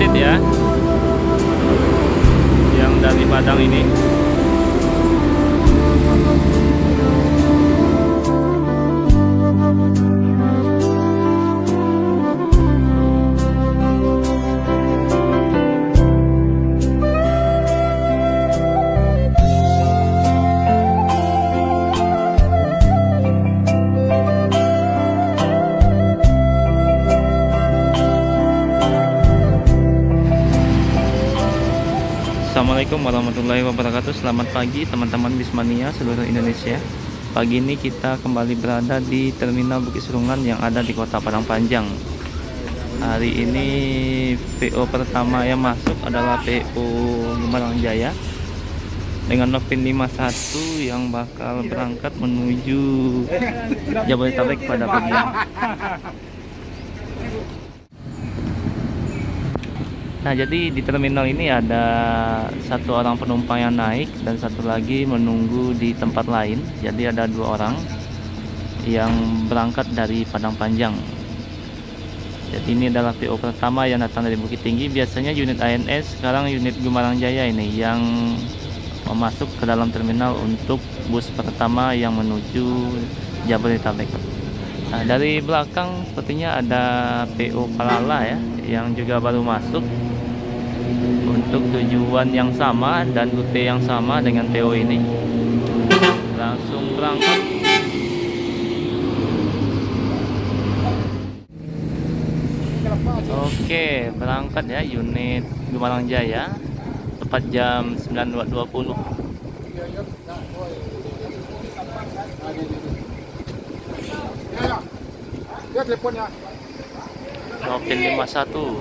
transit ya, yang dari Padang ini. Assalamualaikum warahmatullahi wabarakatuh. Selamat pagi teman-teman Bismania seluruh Indonesia. Pagi ini kita kembali berada di Terminal Bukit Serungan yang ada di Kota Padang Panjang. Hari ini PO pertama yang masuk adalah PO Gumarang Jaya dengan Nopin 51 yang bakal berangkat menuju Jabodetabek pada pagi ini. Nah, jadi di terminal ini ada satu orang penumpang yang naik dan satu lagi menunggu di tempat lain. Jadi ada dua orang yang berangkat dari Padang Panjang. Jadi ini adalah PO pertama yang datang dari Bukit Tinggi. Biasanya unit ANS, sekarang unit Gumarang Jaya ini yang masuk ke dalam terminal untuk bus pertama yang menuju Jabodetabek. Nah, dari belakang sepertinya ada PO Palala ya, yang juga baru masuk untuk tujuan yang sama dan rute yang sama dengan PO ini. Langsung berangkat. Oke, berangkat ya unit Gumarang Jaya tepat jam 9.20. Ya teleponnya. Nopin 51.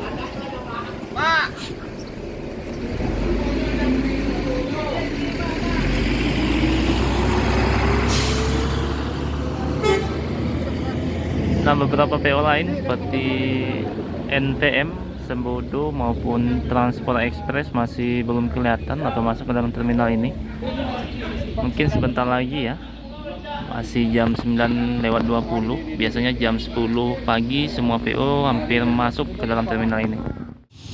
Pak. Nah, beberapa PO lain seperti NPM, Sembodo maupun Transport Express masih belum kelihatan atau masuk ke dalam terminal ini. Mungkin sebentar lagi ya. Masih jam 9.20. Biasanya jam 10 pagi semua PO hampir masuk ke dalam terminal ini.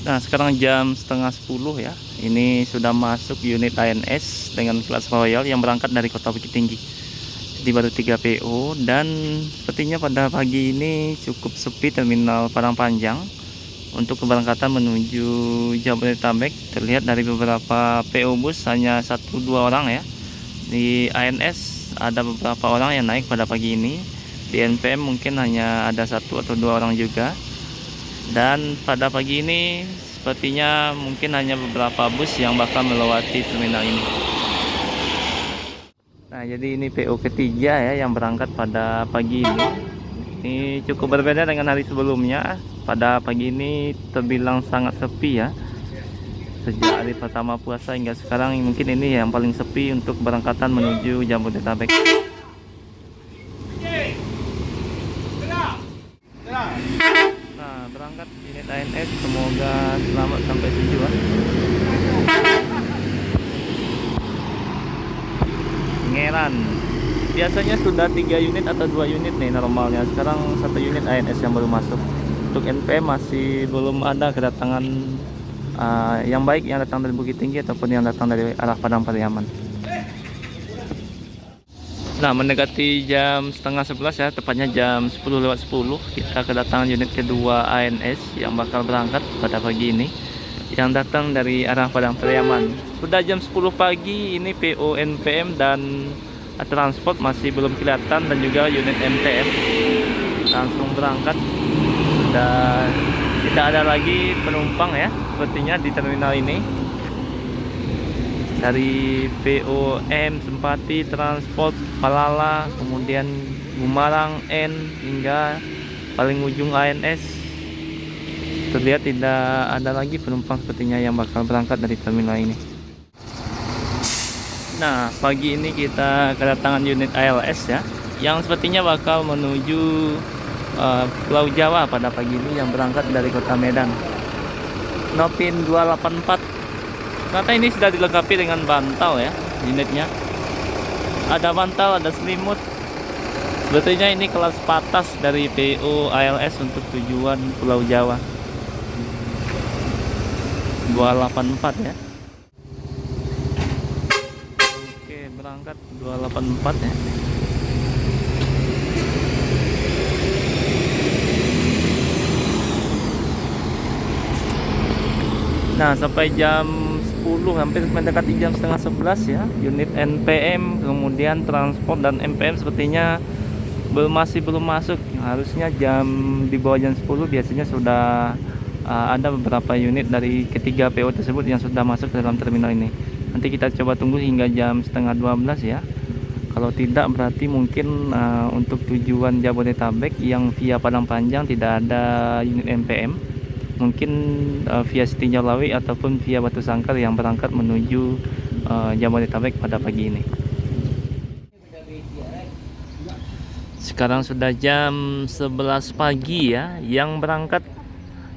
Nah, sekarang jam setengah 10 ya. Ini sudah masuk unit ANS dengan kelas Royal yang berangkat dari Kota Bukit Tinggi. Jadi baru 3 PO dan sepertinya pada pagi ini cukup sepi terminal Padang Panjang untuk keberangkatan menuju Jabodetabek. Terlihat dari beberapa PO bus hanya 1-2 orang ya. Di ANS ada beberapa orang yang naik pada pagi ini. Di NPM mungkin hanya ada 1 atau 2 orang juga. Dan pada pagi ini sepertinya mungkin hanya beberapa bus yang bakal melewati terminal ini. Nah, jadi ini PO ketiga ya yang berangkat pada pagi ini. Ini cukup berbeda dengan hari sebelumnya. Pada pagi ini terbilang sangat sepi ya. Sejak hari pertama puasa hingga sekarang mungkin ini yang paling sepi untuk keberangkatan menuju Jabodetabek. Nah, berangkat unit ANS, semoga selamat sampai tujuan. Pangeran biasanya sudah 3 unit atau 2 unit nih normalnya. Sekarang 1 unit ANS yang baru masuk. Untuk NPM masih belum ada kedatangan yang baik yang datang dari Bukit Tinggi ataupun yang datang dari arah Padang Pariaman. Nah, mendekati jam setengah 11 ya, tepatnya jam 10:10 kita kedatangan unit kedua ANS yang bakal berangkat pada pagi ini, yang datang dari arah Padang Pariaman. Sudah jam 10 pagi, ini PO NPM dan transport masih belum kelihatan, dan juga unit MTM langsung berangkat. Dan tidak ada lagi penumpang ya sepertinya di terminal ini. Dari PO M, Sempati, Transport, Palala, kemudian Gumarang, N, hingga paling ujung ANS, terlihat tidak ada lagi penumpang sepertinya yang bakal berangkat dari terminal ini. Nah, pagi ini kita kedatangan unit ALS ya, yang sepertinya bakal menuju Pulau Jawa pada pagi ini, yang berangkat dari Kota Medan. Nopin 284. Ternyata ini sudah dilengkapi dengan bantal ya unitnya. Ada bantal, ada selimut. Sebetulnya ini kelas patas dari PO ALS untuk tujuan Pulau Jawa. 284 ya. Oke, berangkat 284 ya. Nah, sampai jam 10, hampir mendekati jam setengah 11 ya. Unit NPM, kemudian transport dan MPM sepertinya masih belum masuk. Harusnya di bawah jam 10 biasanya sudah ada beberapa unit dari ketiga PO tersebut yang sudah masuk ke dalam terminal ini. Nanti kita coba tunggu hingga jam setengah 12 ya. Kalau tidak berarti mungkin untuk tujuan Jabodetabek yang via Padang Panjang tidak ada unit NPM. Mungkin via Siti Jalawi ataupun via Batu Sangkar yang berangkat menuju Jabodetabek pada pagi ini. Sekarang sudah jam 11 pagi ya. Yang berangkat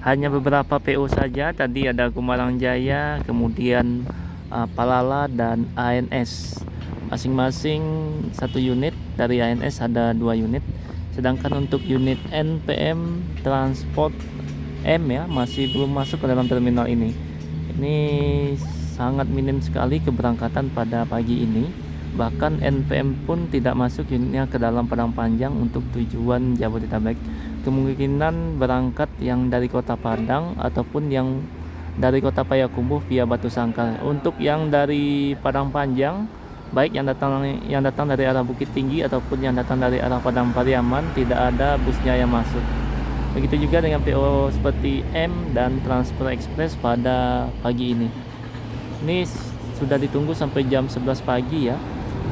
hanya beberapa PO saja. Tadi ada Gumarang Jaya, kemudian Palala dan ANS. Masing-masing satu unit. Dari ANS ada 2 unit. Sedangkan untuk unit NPM Transport M ya masih belum masuk ke dalam terminal ini. Ini sangat minim sekali keberangkatan pada pagi ini. Bahkan NPM pun tidak masuk unitnya ke dalam Padang Panjang untuk tujuan Jabodetabek. Kemungkinan berangkat yang dari Kota Padang ataupun yang dari Kota Payakumbuh via Batu Sangkar. Untuk yang dari Padang Panjang, baik yang datang dari arah Bukit Tinggi ataupun yang datang dari arah Padang Pariaman, tidak ada busnya yang masuk. Begitu juga dengan PO seperti M dan Transport Express pada pagi ini. Ini sudah ditunggu sampai jam 11 pagi ya.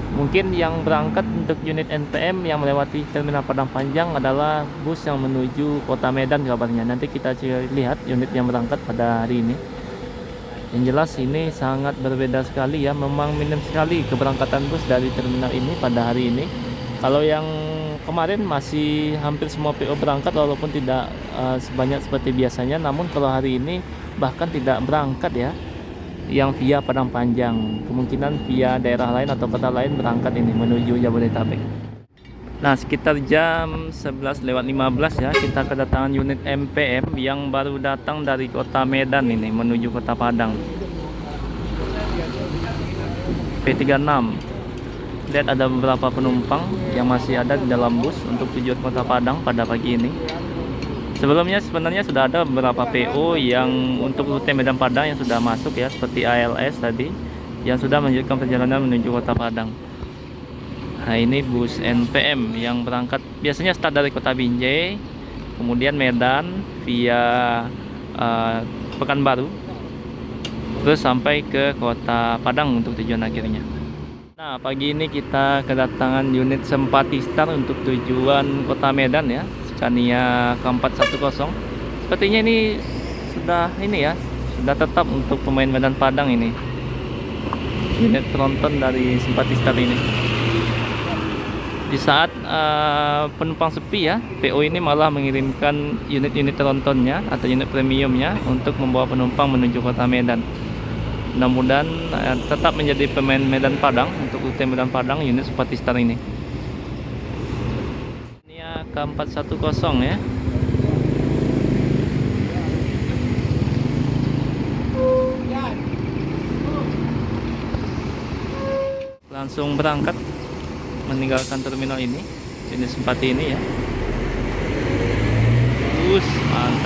Mungkin yang berangkat untuk unit NPM yang melewati terminal Padang Panjang adalah bus yang menuju Kota Medan kabarnya. Nanti kita lihat unit yang berangkat pada hari ini. Yang jelas ini sangat berbeda sekali ya. Memang minim sekali keberangkatan bus dari terminal ini pada hari ini. Kalau yang kemarin masih hampir semua PO berangkat walaupun tidak sebanyak seperti biasanya. Namun kalau hari ini bahkan tidak berangkat ya, yang via Padang Panjang. Kemungkinan via daerah lain atau kota lain berangkat ini menuju Jabodetabek. Nah, sekitar jam 11:15 ya, kita kedatangan unit MPM yang baru datang dari Kota Medan ini menuju Kota Padang. P36. Lihat ada beberapa penumpang yang masih ada di dalam bus untuk tujuan Kota Padang pada pagi ini. Sebelumnya sebenarnya sudah ada beberapa PO yang untuk rute Medan Padang yang sudah masuk ya, seperti ALS tadi yang sudah melanjutkan perjalanan menuju Kota Padang. Nah, ini bus NPM yang berangkat biasanya start dari Kota Binjai, kemudian Medan via Pekanbaru, terus sampai ke Kota Padang untuk tujuan akhirnya. Nah, pagi ini kita kedatangan unit Sempati Star untuk tujuan Kota Medan ya, Scania K410. Sepertinya ini sudah tetap untuk pemain Medan Padang ini. Unit tronton dari Sempati Star ini. Di saat penumpang sepi ya, PO ini malah mengirimkan unit-unit trontonnya atau unit premiumnya untuk membawa penumpang menuju Kota Medan. Mudah-mudahan tetap menjadi pemain Medan Padang untuk rute Medan Padang unit Sempati Star ini. Ini K410 ya. Langsung berangkat meninggalkan terminal ini, unit Sempati ini ya.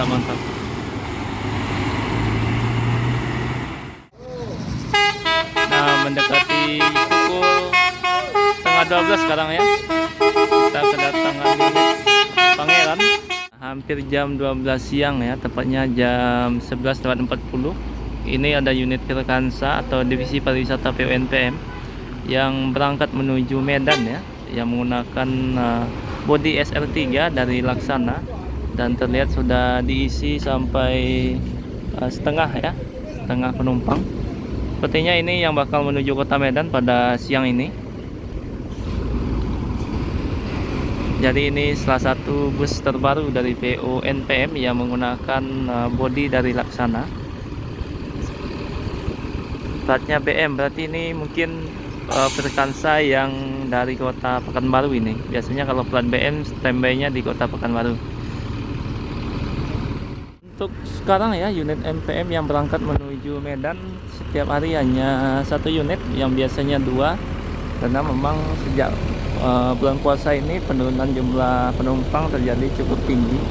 Mantap. Mendekati pukul 11:30 sekarang ya, kita kedatangan unit Pangeran. Hampir jam 12 siang ya, tepatnya jam 11:40. Ini ada unit Virkansa atau divisi pariwisata PONPM yang berangkat menuju Medan ya, yang menggunakan bodi SR3 dari Laksana, dan terlihat sudah diisi sampai setengah penumpang. Sepertinya ini yang bakal menuju Kota Medan pada siang ini. Jadi ini salah satu bus terbaru dari PO NPM yang menggunakan bodi dari Laksana. Platnya BM, berarti ini mungkin Virkansa yang dari Kota Pekanbaru ini. Biasanya kalau plat BM standby-nya di Kota Pekanbaru. Untuk sekarang ya, unit MPM yang berangkat menuju Medan setiap hari hanya satu unit, yang biasanya dua, karena memang sejak bulan puasa ini penurunan jumlah penumpang terjadi cukup tinggi,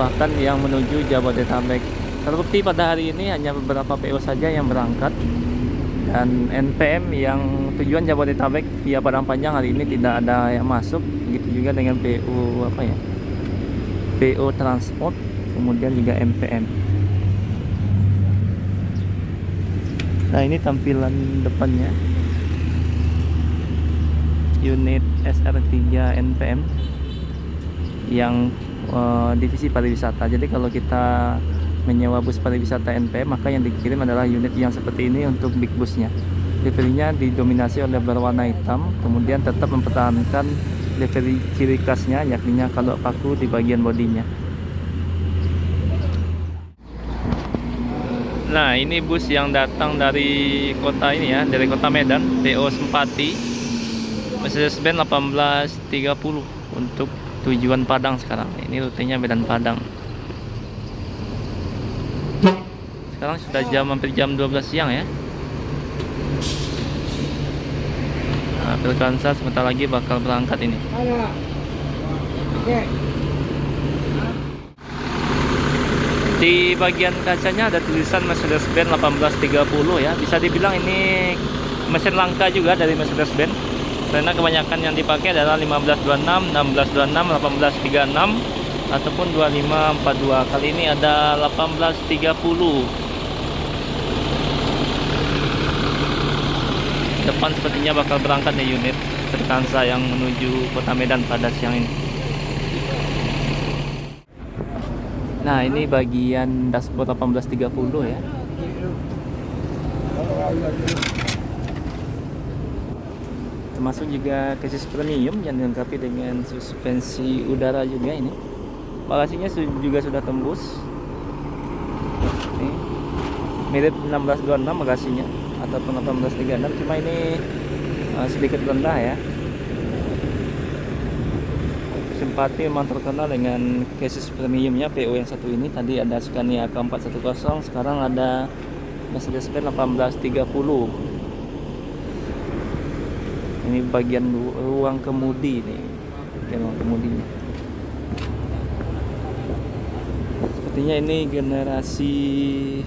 bahkan yang menuju Jabodetabek. Terbukti pada hari ini hanya beberapa PO saja yang berangkat, dan NPM yang tujuan Jabodetabek via Padang Panjang hari ini tidak ada yang masuk. Begitu juga dengan PO PO transport, kemudian juga MPM. Nah, ini tampilan depannya unit SR3 NPM yang divisi pariwisata. Jadi kalau kita menyewa bus pariwisata NPM, maka yang dikirim adalah unit yang seperti ini untuk big busnya. Liverinya didominasi oleh berwarna hitam, kemudian tetap mempertahankan livery ciri khasnya, yakni kalau paku di bagian bodinya. Nah, ini bus yang datang dari kota ini ya, dari kota Medan, PO Sempati, Mercedes-Benz 1830 untuk tujuan Padang sekarang. Ini rutenya Medan Padang. Sekarang sudah hampir jam 12 siang ya. Nah, Pilkansa sebentar lagi bakal berangkat ini. Di bagian kacanya ada tulisan Mercedes-Benz 1830 ya. Bisa dibilang ini mesin langka juga dari Mercedes-Benz, karena kebanyakan yang dipakai adalah 1526, 1626, 1836 ataupun 2542. Kali ini ada 1830. Depan sepertinya bakal berangkat nih unit Pilkansa yang menuju kota Medan pada siang ini. Nah, ini bagian dashboard 1830 ya. Termasuk juga chassis premium yang dilengkapi dengan suspensi udara juga ini. Bagasinya juga sudah tembus. Ini mirip 1626 bagasinya ataupun 1836, cuma ini sedikit rendah ya. Sempati memang terkenal dengan chassis premiumnya PO yang satu ini. Tadi ada Scania AK410, sekarang ada Mercedes-Benz 1830. Ini bagian ruang kemudi nih, bagian ruang kemudinya. Sepertinya ini generasi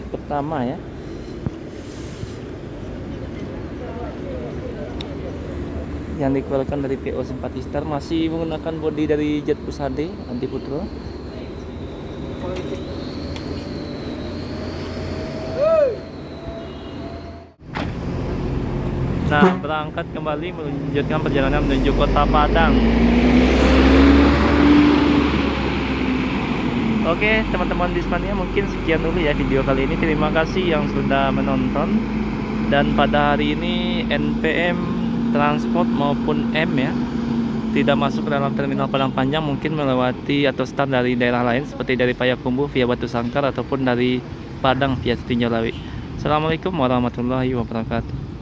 pertama ya. Yang dikeluarkan dari PO Simpati Star, masih menggunakan bodi dari Jet Pusade anti putro. Nah, berangkat kembali melanjutkan perjalanan menuju kota Padang. Oke teman-teman di Spania, mungkin sekian dulu ya video kali ini. Terima kasih yang sudah menonton. Dan pada hari ini NPM transport maupun M ya tidak masuk ke dalam terminal Padang Panjang, mungkin melewati atau start dari daerah lain seperti dari Payakumbuh via Batu Sangkar ataupun dari Padang via Tinjau Lawi. Assalamualaikum warahmatullahi wabarakatuh.